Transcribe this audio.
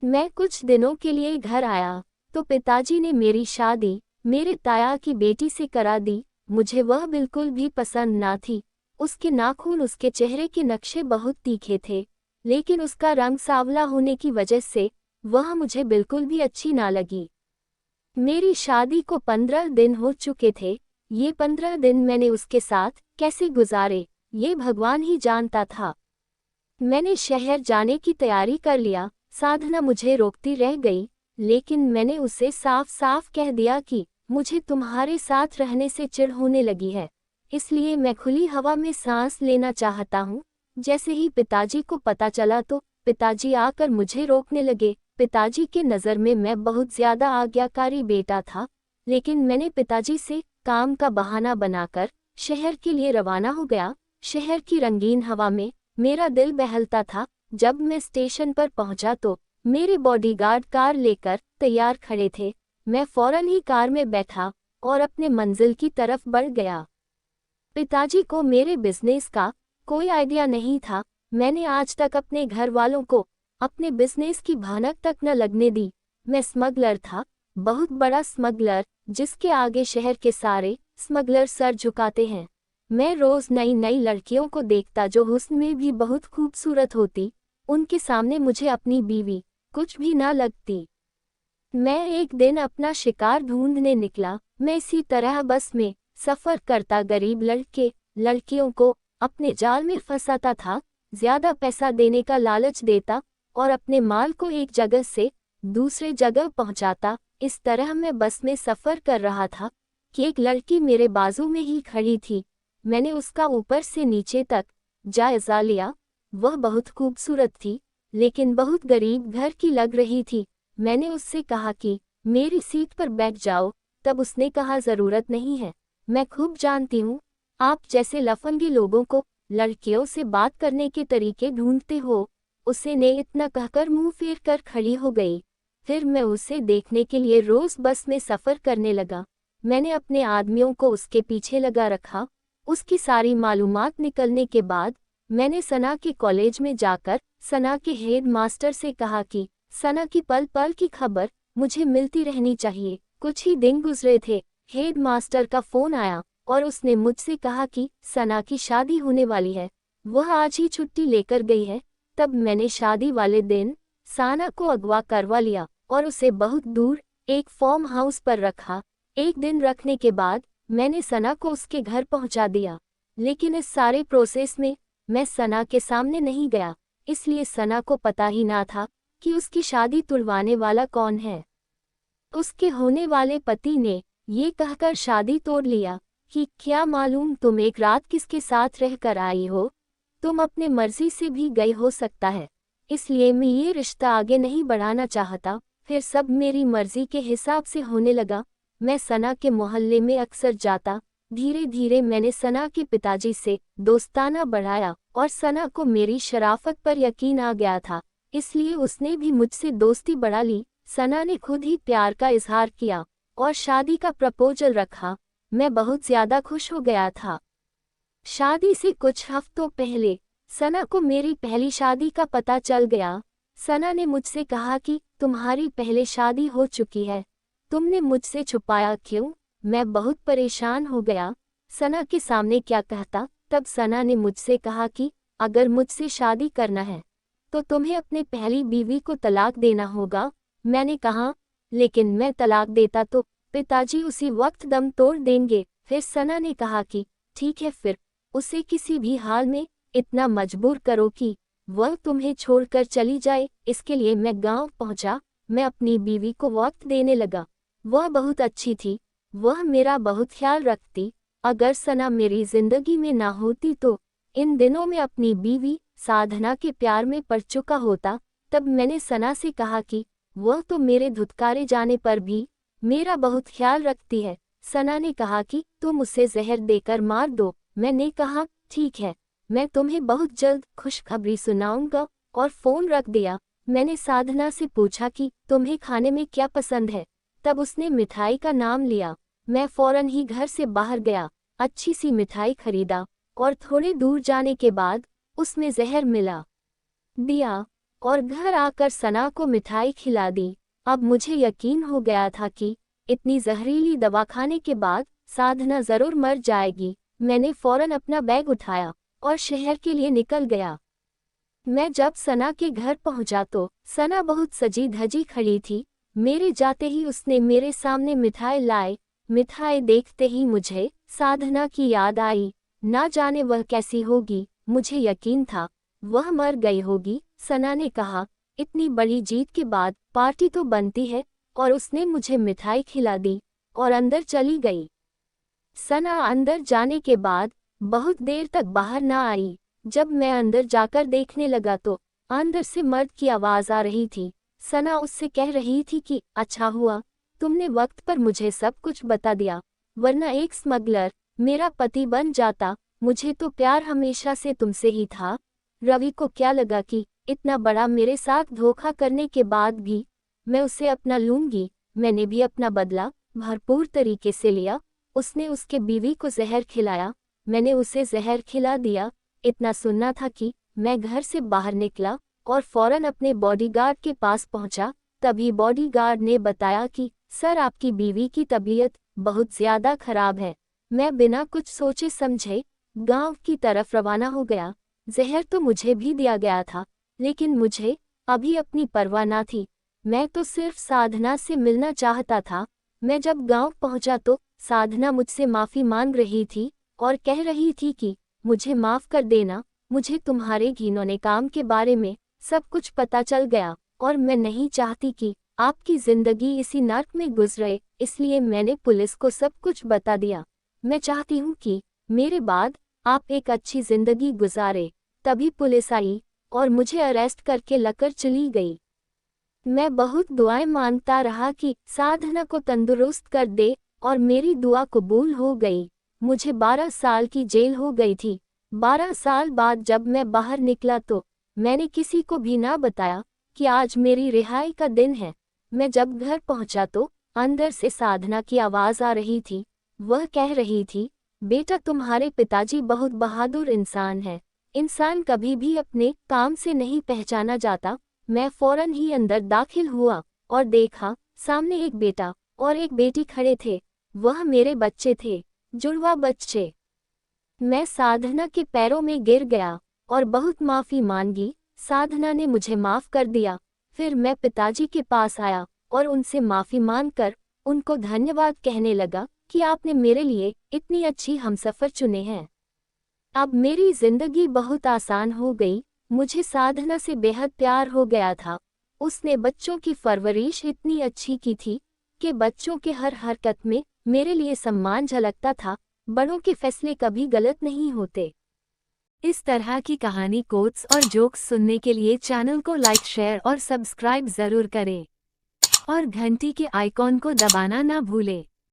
मैं कुछ दिनों के लिए घर आया तो पिताजी ने मेरी शादी मेरे ताया की बेटी से करा दी। मुझे वह बिल्कुल भी पसंद ना थी। उसके नाखून, उसके चेहरे के नक्शे बहुत तीखे थे, लेकिन उसका रंग सांवला होने की वजह से वह मुझे बिल्कुल भी अच्छी ना लगी। मेरी शादी को 15 दिन हो चुके थे। ये 15 दिन मैंने उसके साथ कैसे गुजारे, ये भगवान ही जानता था। मैंने शहर जाने की तैयारी कर लिया। साधना मुझे रोकती रह गई, लेकिन मैंने उसे साफ साफ कह दिया कि मुझे तुम्हारे साथ रहने से चिढ़ होने लगी है, इसलिए मैं खुली हवा में सांस लेना चाहता हूँ। जैसे ही पिताजी को पता चला तो पिताजी आकर मुझे रोकने लगे। पिताजी के नज़र में मैं बहुत ज़्यादा आज्ञाकारी बेटा था, लेकिन मैंने पिताजी से काम का बहाना बनाकर शहर के लिए रवाना हो गया। शहर की रंगीन हवा में मेरा दिल बहलता था। जब मैं स्टेशन पर पहुंचा तो मेरे बॉडीगार्ड कार लेकर तैयार खड़े थे। मैं फौरन ही कार में बैठा और अपने मंजिल की तरफ बढ़ गया। पिताजी को मेरे बिजनेस का कोई आइडिया नहीं था। मैंने आज तक अपने घर वालों को अपने बिजनेस की भनक तक न लगने दी। मैं स्मगलर था, बहुत बड़ा स्मगलर, जिसके आगे शहर के सारे स्मगलर सर झुकाते हैं। मैं रोज नई नई लड़कियों को देखता जो हुस्न में भी बहुत खूबसूरत होती। उनके सामने मुझे अपनी बीवी कुछ भी ना लगती। मैं एक दिन अपना शिकार ढूंढने निकला। मैं इसी तरह बस में सफर करता गरीब लड़के लड़कियों को अपने जाल में फंसाता था, ज्यादा पैसा देने का लालच देता और अपने माल को एक जगह से दूसरे जगह पहुंचाता। इस तरह मैं बस में सफर कर रहा था कि एक लड़की मेरे बाजू में ही खड़ी थी। मैंने उसका ऊपर से नीचे तक जायजा लिया। वह बहुत खूबसूरत थी, लेकिन बहुत गरीब घर की लग रही थी। मैंने उससे कहा कि मेरी सीट पर बैठ जाओ। तब उसने कहा, ज़रूरत नहीं है, मैं खूब जानती हूँ आप जैसे लफंगे लोगों को लड़कियों से बात करने के तरीके ढूंढते हो। उसे ने इतना कहकर मुंह फेर कर खड़ी हो गई। फिर मैं उसे देखने के लिए रोज बस में सफ़र करने लगा। मैंने अपने आदमियों को उसके पीछे लगा रखा। उसकी सारी मालूमात निकलने के बाद मैंने सना के कॉलेज में जाकर सना के हेड मास्टर से कहा कि सना की पल पल की खबर मुझे मिलती रहनी चाहिए। कुछ ही दिन गुजरे थे, हेड मास्टर का फ़ोन आया और उसने मुझसे कहा कि सना की शादी होने वाली है, वह आज ही छुट्टी लेकर गई है। तब मैंने शादी वाले दिन सना को अगवा करवा लिया और उसे बहुत दूर एक फार्म हाउस पर रखा। एक दिन रखने के बाद मैंने सना को उसके घर पहुंचा दिया, लेकिन इस सारे प्रोसेस में मैं सना के सामने नहीं गया, इसलिए सना को पता ही ना था कि उसकी शादी तुड़वाने वाला कौन है। उसके होने वाले पति ने ये कहकर शादी तोड़ लिया कि क्या मालूम तुम एक रात किसके साथ रहकर आई हो, तुम अपने मर्जी से भी गई हो सकता है, इसलिए मैं ये रिश्ता आगे नहीं बढ़ाना चाहता। फिर सब मेरी मर्जी के हिसाब से होने लगा। मैं सना के मोहल्ले में अक्सर जाता। धीरे धीरे मैंने सना के पिताजी से दोस्ताना बढ़ाया और सना को मेरी शराफत पर यकीन आ गया था, इसलिए उसने भी मुझसे दोस्ती बढ़ा ली। सना ने खुद ही प्यार का इजहार किया और शादी का प्रपोजल रखा। मैं बहुत ज्यादा खुश हो गया था। शादी से कुछ हफ्तों पहले सना को मेरी पहली शादी का पता चल गया। सना ने मुझसे कहा कि तुम्हारी पहले शादी हो चुकी है, तुमने मुझसे छुपाया क्यों? मैं बहुत परेशान हो गया, सना के सामने क्या कहता। तब सना ने मुझसे कहा कि अगर मुझसे शादी करना है तो तुम्हें अपने पहली बीवी को तलाक देना होगा। मैंने कहा, लेकिन मैं तलाक देता तो पिताजी उसी वक्त दम तोड़ देंगे। फिर सना ने कहा कि ठीक है, फिर उसे किसी भी हाल में इतना मजबूर करो कि वह तुम्हें छोड़कर चली जाए। इसके लिए मैं गांव पहुंचा। मैं अपनी बीवी को वक्त देने लगा। वह बहुत अच्छी थी, वह मेरा बहुत ख्याल रखती। अगर सना मेरी जिंदगी में ना होती तो इन दिनों में अपनी बीवी साधना के प्यार में पड़ चुका होता। तब मैंने सना से कहा कि वह तो मेरे धुतकारे जाने पर भी मेरा बहुत ख्याल रखती है। सना ने कहा कि तुम उसे जहर देकर मार दो। मैंने कहा, ठीक है, मैं तुम्हें बहुत जल्द खुशखबरी सुनाऊंगा, और फ़ोन रख दिया। मैंने साधना से पूछा कि तुम्हें खाने में क्या पसंद है। तब उसने मिठाई का नाम लिया। मैं फौरन ही घर से बाहर गया, अच्छी सी मिठाई खरीदा और थोड़े दूर जाने के बाद उसमें जहर मिला दिया। और घर आकर सना को मिठाई खिला दी। अब मुझे यकीन हो गया था कि इतनी जहरीली दवा खाने के बाद साधना जरूर मर जाएगी। मैंने फौरन अपना बैग उठाया और शहर के लिए निकल गया। मैं जब सना के घर पहुंचा तो सना बहुत सजी धजी खड़ी थी। मेरे जाते ही उसने मेरे सामने मिठाई लाई। मिठाई देखते ही मुझे साधना की याद आई। ना जाने वह कैसी होगी। मुझे यकीन था वह मर गई होगी। सना ने कहा, इतनी बड़ी जीत के बाद पार्टी तो बनती है, और उसने मुझे मिठाई खिला दी और अंदर चली गई। सना अंदर जाने के बाद बहुत देर तक बाहर ना आई। जब मैं अंदर जाकर देखने लगा तो अंदर से मर्द की आवाज आ रही थी। सना उससे कह रही थी कि अच्छा हुआ तुमने वक्त पर मुझे सब कुछ बता दिया, वरना एक स्मगलर मेरा पति बन जाता। मुझे तो प्यार हमेशा से तुमसे ही था। रवि को क्या लगा कि इतना बड़ा मेरे साथ धोखा करने के बाद भी मैं उसे अपना लूंगी। मैंने भी अपना बदला भरपूर तरीके से लिया। उसने उसके बीवी को जहर खिलाया, मैंने उसे जहर खिला दिया। इतना सुनना था कि मैं घर से बाहर निकला और फौरन अपने बॉडीगार्ड के पास पहुंचा। तभी बॉडीगार्ड ने बताया कि सर, आपकी बीवी की तबीयत बहुत ज्यादा खराब है। मैं बिना कुछ सोचे समझे गांव की तरफ रवाना हो गया। जहर तो मुझे भी दिया गया था, लेकिन मुझे अभी अपनी परवाह ना थी। मैं तो सिर्फ साधना से मिलना चाहता था। मैं जब गांव पहुंचा तो साधना मुझसे माफी मांग रही थी और कह रही थी कि मुझे माफ कर देना। मुझे तुम्हारे घिनौने काम के बारे में सब कुछ पता चल गया और मैं नहीं चाहती कि आपकी जिंदगी इसी नर्क में गुजरे, इसलिए मैंने पुलिस को सब कुछ बता दिया। मैं चाहती हूँ कि मेरे बाद आप एक अच्छी जिंदगी गुजारे। तभी पुलिस आई और मुझे अरेस्ट करके लेकर चली गई। मैं बहुत दुआएं मांगता रहा कि साधना को तंदुरुस्त कर दे और मेरी दुआ कबूल हो गई। मुझे 12 साल की जेल हो गई थी। 12 साल बाद जब मैं बाहर निकला तो मैंने किसी को भी ना बताया कि आज मेरी रिहाई का दिन है। मैं जब घर पहुंचा तो अंदर से साधना की आवाज आ रही थी। वह कह रही थी, बेटा तुम्हारे पिताजी बहुत बहादुर इंसान है। इंसान कभी भी अपने काम से नहीं पहचाना जाता। मैं फौरन ही अंदर दाखिल हुआ और देखा सामने एक बेटा और एक बेटी खड़े थे। वह मेरे बच्चे थे, जुड़वा बच्चे। मैं साधना के पैरों में गिर गया और बहुत माफी मांगी। साधना ने मुझे माफ कर दिया। फिर मैं पिताजी के पास आया और उनसे माफी मांगकर उनको धन्यवाद कहने लगा कि आपने मेरे लिए इतनी अच्छी हमसफर चुने हैं। अब मेरी जिंदगी बहुत आसान हो गई। मुझे साधना से बेहद प्यार हो गया था। उसने बच्चों की परवरिश इतनी अच्छी की थी कि बच्चों के हर हरकत में मेरे लिए सम्मान झलकता था। बड़ों के फैसले कभी गलत नहीं होते। इस तरह की कहानी, कोट्स और जोक्स सुनने के लिए चैनल को लाइक, शेयर और सब्सक्राइब जरूर करें और घंटी के आइकॉन को दबाना ना भूलें।